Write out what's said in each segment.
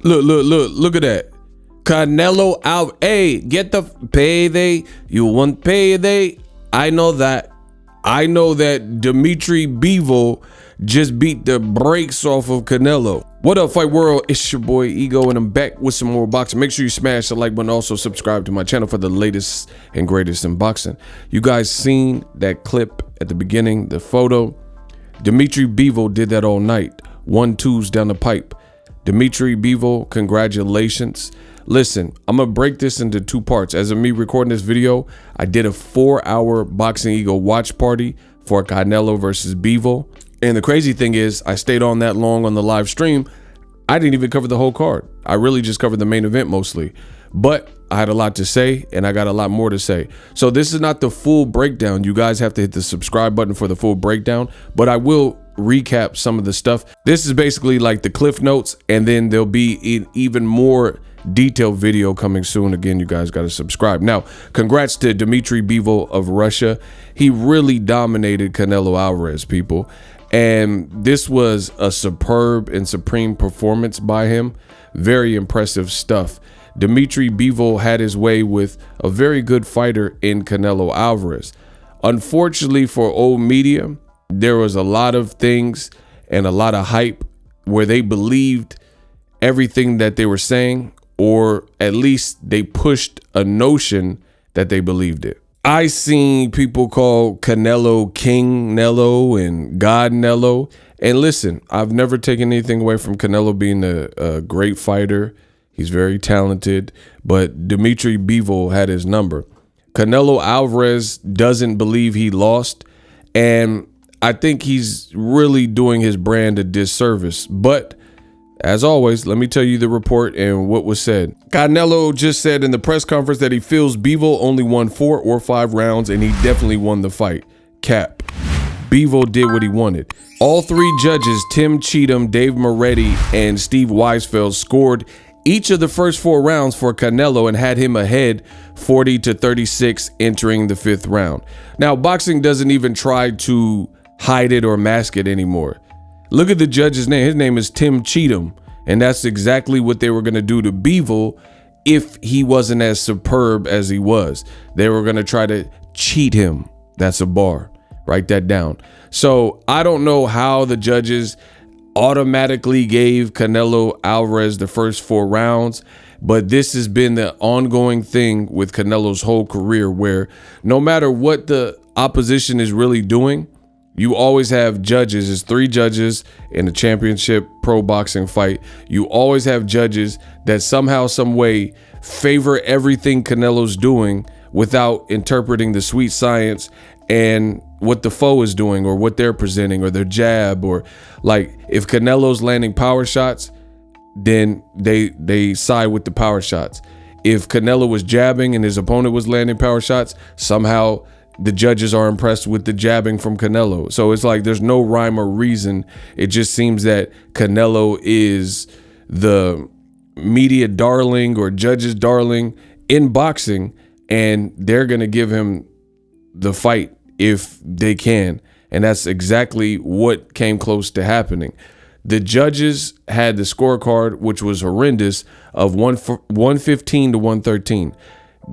Look at that. Canelo out. Hey, get the payday. You want payday? I know that Dmitry Bivol just beat the brakes off of Canelo. What up, Fight World? It's your boy Ego, and I'm back with some more boxing. Make sure you smash the like button. Also subscribe to my channel for the latest and greatest in boxing. You guys seen that clip at the beginning, the photo? Dmitry Bivol did that all night. 1-2s down the pipe. Dmitry Bivol, congratulations. Listen, I'm gonna break this into two parts. As of me recording this video, I did a 4-hour Boxing Ego watch party for Canelo versus Bivol. And the crazy thing is, I stayed on that long on the live stream. I didn't even cover the whole card. I really just covered the main event mostly. But I had a lot to say, and I got a lot more to say. So this is not the full breakdown. You guys have to hit the subscribe button for the full breakdown, but I will recap some of the stuff. This is basically like the cliff notes, and then there'll be an even more detailed video coming soon. Again, you guys got to subscribe. Now, congrats to Dmitry Bivol of Russia. He really dominated Canelo Alvarez, people. And this was a superb and supreme performance by him. Very impressive stuff. Dmitry Bivol had his way with a very good fighter in Canelo Alvarez. Unfortunately for old media, there was a lot of things and a lot of hype where they believed everything that they were saying, or at least they pushed a notion that they believed it. I seen people call Canelo King Nello and God Nello. And listen, I've never taken anything away from Canelo being a great fighter. He's very talented, but Dmitry Bivol had his number. Canelo Alvarez doesn't believe he lost, and I think he's really doing his brand a disservice. But as always, let me tell you the report and what was said. Canelo just said in the press conference that he feels Bivol only won 4 or 5 rounds, and he definitely won the fight. Cap. Bivol did what he wanted. All 3 judges, Tim Cheatham, Dave Moretti, and Steve Weisfeld, scored each of the first 4 rounds for Canelo and had him ahead 40-36 entering the 5th round. Now, boxing doesn't even try to hide it or mask it anymore. Look at the judge's name. His name is Tim Cheatham, and that's exactly what they were going to do to Bivol if he wasn't as superb as he was. They were going to try to cheat him. That's a bar. Write that down. So I don't know how the judges automatically gave Canelo Alvarez the first 4 rounds, but this has been the ongoing thing with Canelo's whole career, where no matter what the opposition is really doing, you always have judges. There's 3 judges in a championship pro boxing fight. You always have judges that somehow, some way favor everything Canelo's doing without interpreting the sweet science and what the foe is doing, or what they're presenting, or their jab, or like if Canelo's landing power shots, then they side with the power shots. If Canelo was jabbing and his opponent was landing power shots, somehow the judges are impressed with the jabbing from Canelo. So it's like there's no rhyme or reason. It just seems that Canelo is the media darling or judges darling in boxing, and they're going to give him the fight if they can. And that's exactly what came close to happening. The judges had the scorecard, which was horrendous, of 115 to 113.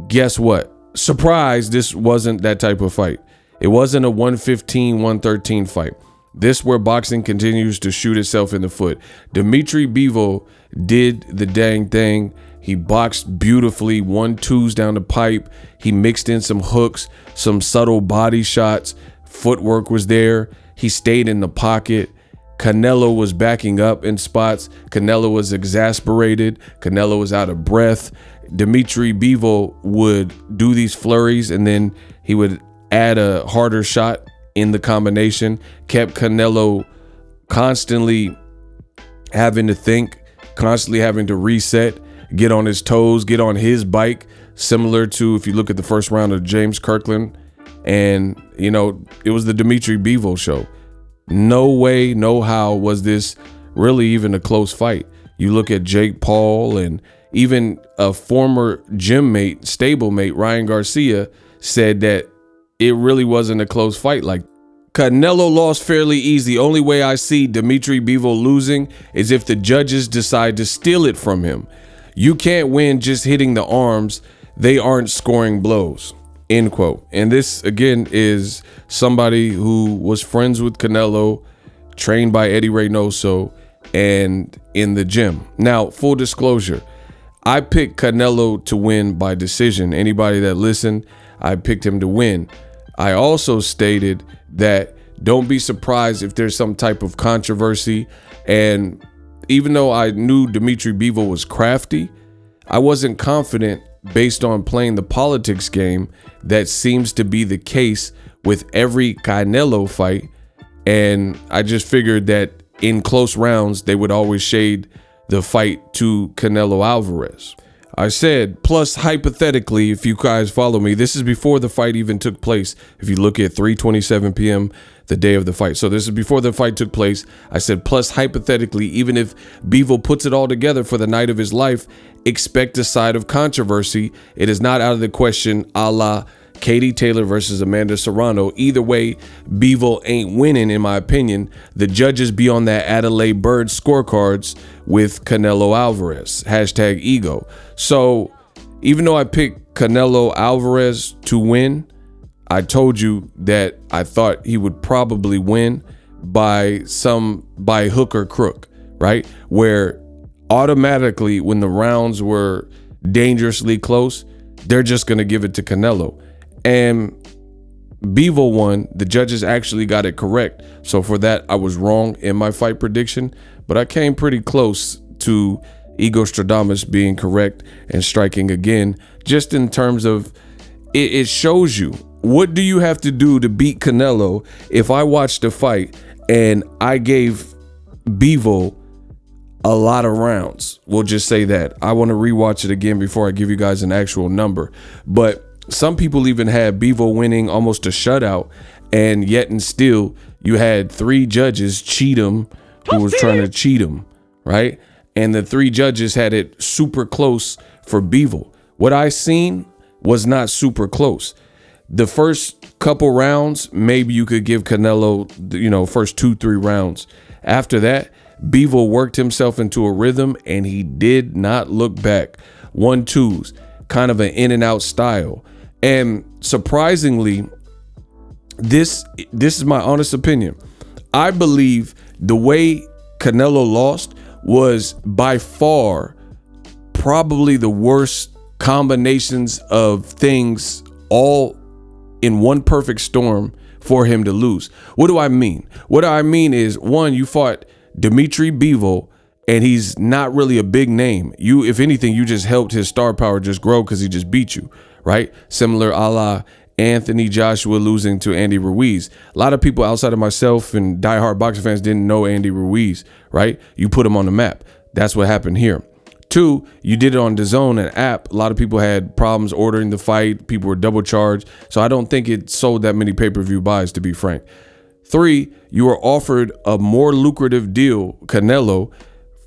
Guess what? Surprise, this wasn't that type of fight. It wasn't a 115-113 fight. This where boxing continues to shoot itself in the foot. Dmitry Bivol did the dang thing. He boxed beautifully, 1-2s down the pipe. He mixed in some hooks, some subtle body shots. Footwork was there. He stayed in the pocket. Canelo was backing up in spots. Canelo was exasperated. Canelo was out of breath. Dmitry Bivol would do these flurries, and then he would add a harder shot in the combination. Kept Canelo constantly having to think, constantly having to reset, get on his toes, get on his bike, similar to if you look at the first round of James Kirkland. And, you know, it was the Dmitry Bivol show. No way, no how was this really even a close fight. You look at Jake Paul, and even a former gym mate, stablemate, Ryan Garcia, said that it really wasn't a close fight. Like, Canelo lost fairly easy. Only way I see Dmitry Bivol losing is if the judges decide to steal it from him. You can't win just hitting the arms. They aren't scoring blows. End quote. And this, again, is somebody who was friends with Canelo, trained by Eddie Reynoso, and in the gym. Now, full disclosure, I picked Canelo to win by decision. Anybody that listened, I picked him to win. I also stated that don't be surprised if there's some type of controversy. And even though I knew Dmitry Bivol was crafty, I wasn't confident based on playing the politics game that seems to be the case with every Canelo fight. And I just figured that in close rounds, they would always shade the fight to Canelo Alvarez. I said, plus hypothetically, if you guys follow me, this is before the fight even took place. If you look at 3:27 p.m., the day of the fight. So this is before the fight took place. I said, plus hypothetically, even if Bivol puts it all together for the night of his life, expect a side of controversy. It is not out of the question, a la Katie Taylor versus Amanda Serrano. Either way, Bivol ain't winning, in my opinion. The judges be on that Adelaide Bird scorecards with Canelo Alvarez, #ego. So even though I picked Canelo Alvarez to win, I told you that I thought he would probably win by hook or crook, right? Where automatically when the rounds were dangerously close, they're just going to give it to Canelo. And Bivol won. The judges actually got it correct. So for that, I was wrong in my fight prediction, but I came pretty close to Ego Stradamus being correct and striking again, just in terms of it shows you, what do you have to do to beat Canelo? If I watched the fight and I gave Bivol a lot of rounds, we'll just say that. I want to rewatch it again before I give you guys an actual number. But some people even had Bivol winning almost a shutout, and yet and still you had 3 judges cheat him who was trying to cheat him, right? And the 3 judges had it super close for Bivol. What I seen was not super close. The first couple rounds, maybe you could give Canelo, first 2-3 rounds. After that, Bivol worked himself into a rhythm and he did not look back. 1-2s, kind of an in and out style. And surprisingly, this is my honest opinion. I believe the way Canelo lost was by far probably the worst combinations of things all in one perfect storm for him to lose. What do I mean? What I mean is, one, you fought Dmitry Bivol, and he's not really a big name. If anything, you just helped his star power just grow because he just beat you, right? Similar a la Anthony Joshua losing to Andy Ruiz. A lot of people outside of myself and diehard boxing fans didn't know Andy Ruiz, right? You put him on the map. That's what happened here. 2, you did it on DAZN, an app. A lot of people had problems ordering the fight. People were double charged. So I don't think it sold that many pay-per-view buys, to be frank. 3, you were offered a more lucrative deal, Canelo.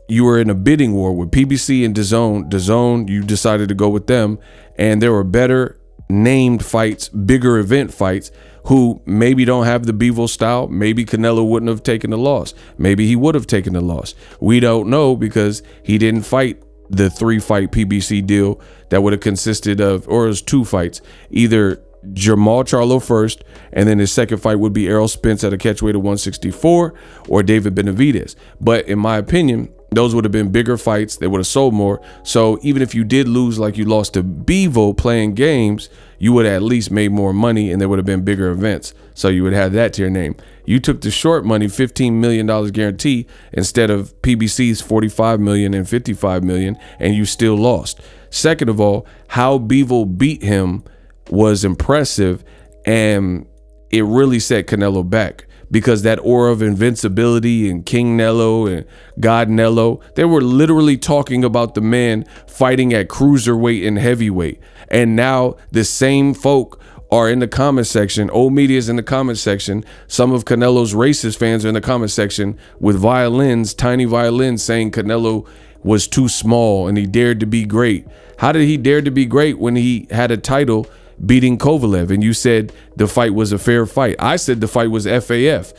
You were in a bidding war with PBC and DAZN. DAZN, you decided to go with them. And there were better named fights, bigger event fights, who maybe don't have the Bivol style. Maybe Canelo wouldn't have taken the loss. Maybe he would have taken the loss. We don't know because he didn't fight the 3-fight PBC deal that would have consisted of, or it was 2 fights, either Jamal Charlo first, and then his second fight would be Errol Spence at a catchweight of 164, or David Benavidez. But in my opinion, those would have been bigger fights. They would have sold more. So even if you did lose, like you lost to Bivol playing games, you would have at least made more money, and there would have been bigger events. So you would have that to your name. You took the short money, $15 million guarantee, instead of PBC's $45 million and $55 million, and you still lost. Second of all, how Bivol beat him was impressive, and it really set Canelo back, because that aura of invincibility and King Nello and God Nello, they were literally talking about the man fighting at cruiserweight and heavyweight. And now the same folk are in the comment section. Old media is in the comment section. Some of Canelo's racist fans are in the comment section with violins, tiny violins, saying Canelo was too small and he dared to be great. How did he dare to be great when he had a title beating Kovalev, and you said the fight was a fair fight. I said the fight was FAF.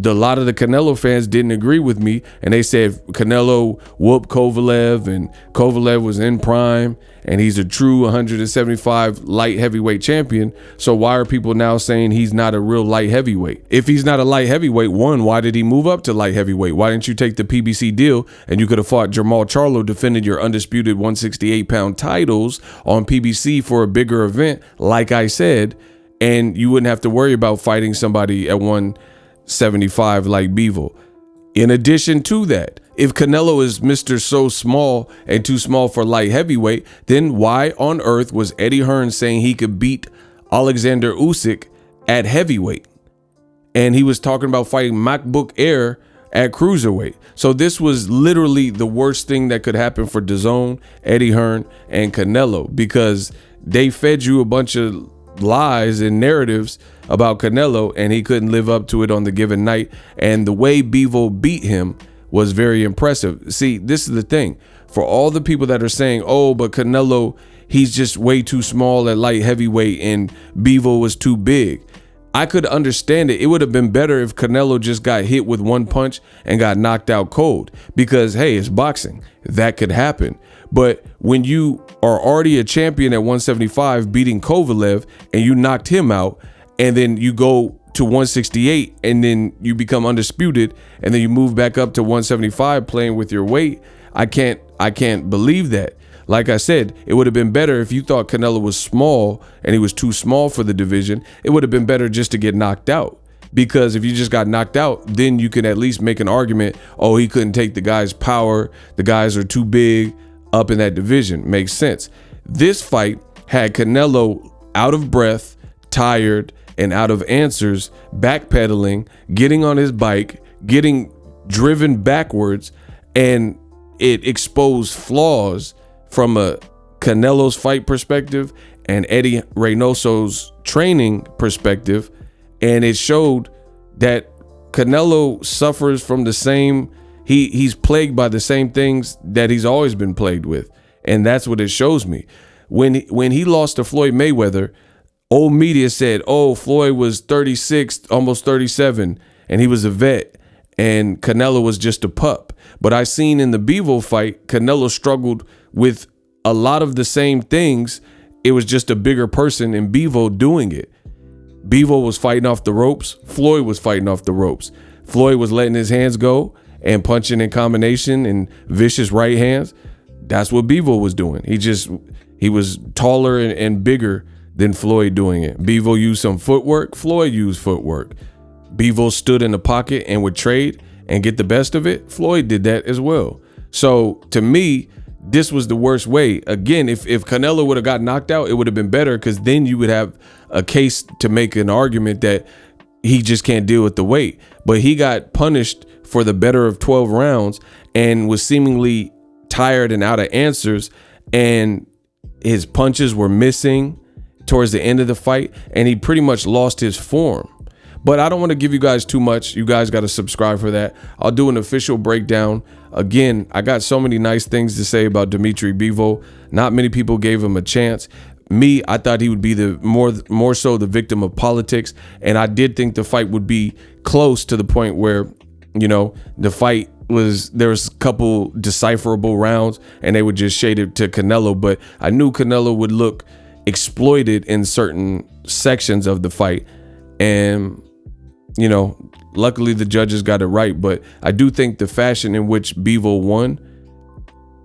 A lot of the Canelo fans didn't agree with me, and they said Canelo whooped Kovalev, and Kovalev was in prime, and he's a true 175 light heavyweight champion. So why are people now saying he's not a real light heavyweight? If he's not a light heavyweight, one, why did he move up to light heavyweight? Why didn't you take the PBC deal and you could have fought Jamal Charlo, defended your undisputed 168-pound titles on PBC for a bigger event, like I said, and you wouldn't have to worry about fighting somebody at 175 like Bivol. In addition to that, if Canelo is Mr. So small and too small for light heavyweight, then why on earth was Eddie Hearn saying he could beat Alexander Usyk at heavyweight? And he was talking about fighting MacBook Air at cruiserweight. So this was literally the worst thing that could happen for DAZN, Eddie Hearn, and Canelo, because they fed you a bunch of lies and narratives about Canelo, and he couldn't live up to it on the given night. And the way Bivol beat him was very impressive. See, this is the thing. For all the people that are saying, oh, but Canelo, he's just way too small at light heavyweight and Bivol was too big. I could understand it. It would have been better if Canelo just got hit with one punch and got knocked out cold, because, hey, it's boxing. That could happen. But when you are already a champion at 175 beating Kovalev and you knocked him out, and then you go to 168 and then you become undisputed, and then you move back up to 175 playing with your weight, I can't believe that. Like I said, it would have been better if you thought Canelo was small and he was too small for the division. It would have been better just to get knocked out, because if you just got knocked out, then you can at least make an argument, oh, he couldn't take the guy's power, the guys are too big up in that division. Makes sense. This fight had Canelo out of breath, tired, and out of answers, backpedaling, getting on his bike, getting driven backwards, and it exposed flaws from a Canelo's fight perspective and Eddie Reynoso's training perspective. And it showed that Canelo suffers from the same, he's plagued by the same things that he's always been plagued with. And that's what it shows me. When he lost to Floyd Mayweather, old media said, oh, Floyd was 36, almost 37, and he was a vet, and Canelo was just a pup. But I seen in the Bivol fight, Canelo struggled with a lot of the same things. It was just a bigger person in Bivol doing it. Bivol was fighting off the ropes. Floyd was fighting off the ropes. Floyd was letting his hands go and punching in combination and vicious right hands. That's what Bivol was doing. He was taller and bigger than Floyd doing it. Bivol used some footwork. Floyd used footwork. Bivol stood in the pocket and would trade and get the best of it. Floyd did that as well. So to me, this was the worst way. Again, if Canelo would have got knocked out, it would have been better, because then you would have a case to make an argument that he just can't deal with the weight. But he got punished for the better of 12 rounds and was seemingly tired and out of answers, and his punches were missing towards the end of the fight, and he pretty much lost his form. But I don't want to give you guys too much. You guys got to subscribe for that. I'll do an official breakdown. Again, I got so many nice things to say about Dmitry Bivol. Not many people gave him a chance. Me, I thought he would be the more so the victim of politics, and I did think the fight would be close to the point where, you know, the fight there was a couple decipherable rounds and they would just shade it to Canelo, but I knew Canelo would look exploited in certain sections of the fight. And, you know, luckily the judges got it right, but I do think the fashion in which Bivol won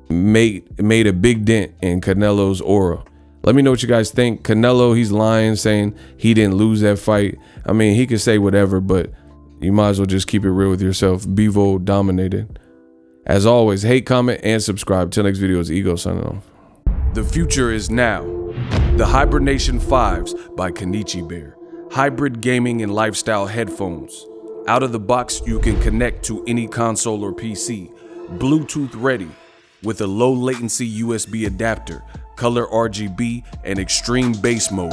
made a big dent in Canelo's aura. Let me know what you guys think. Canelo, he's lying, saying he didn't lose that fight. I mean, he could say whatever, but you might as well just keep it real with yourself. Bivol dominated. As always, hate, comment, and subscribe. Till next video, it's Ego signing off. The future is now. The Hibernation 5s by Kenichi Bear. Hybrid gaming and lifestyle headphones. Out of the box, you can connect to any console or PC. Bluetooth ready with a low latency USB adapter, color RGB, and extreme bass mode.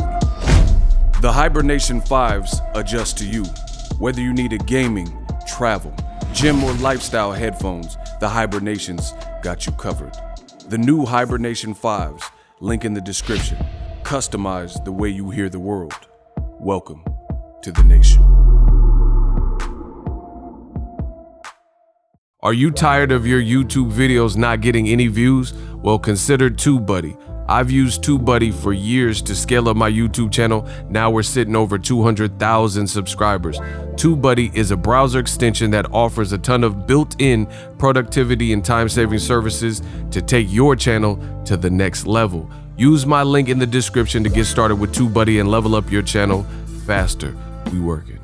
The Hibernation 5s adjust to you. Whether you need a gaming, travel, gym, or lifestyle headphones, the Hibernations got you covered. The new Hibernation 5s, link in the description. customize the way you hear the world. Welcome to the nation. Are you tired of your YouTube videos not getting any views? Well, consider TubeBuddy. I've used TubeBuddy for years to scale up my YouTube channel. Now we're sitting over 200,000 subscribers. TubeBuddy is a browser extension that offers a ton of built-in productivity and time-saving services to take your channel to the next level. Use my link in the description to get started with TubeBuddy and level up your channel faster. We working.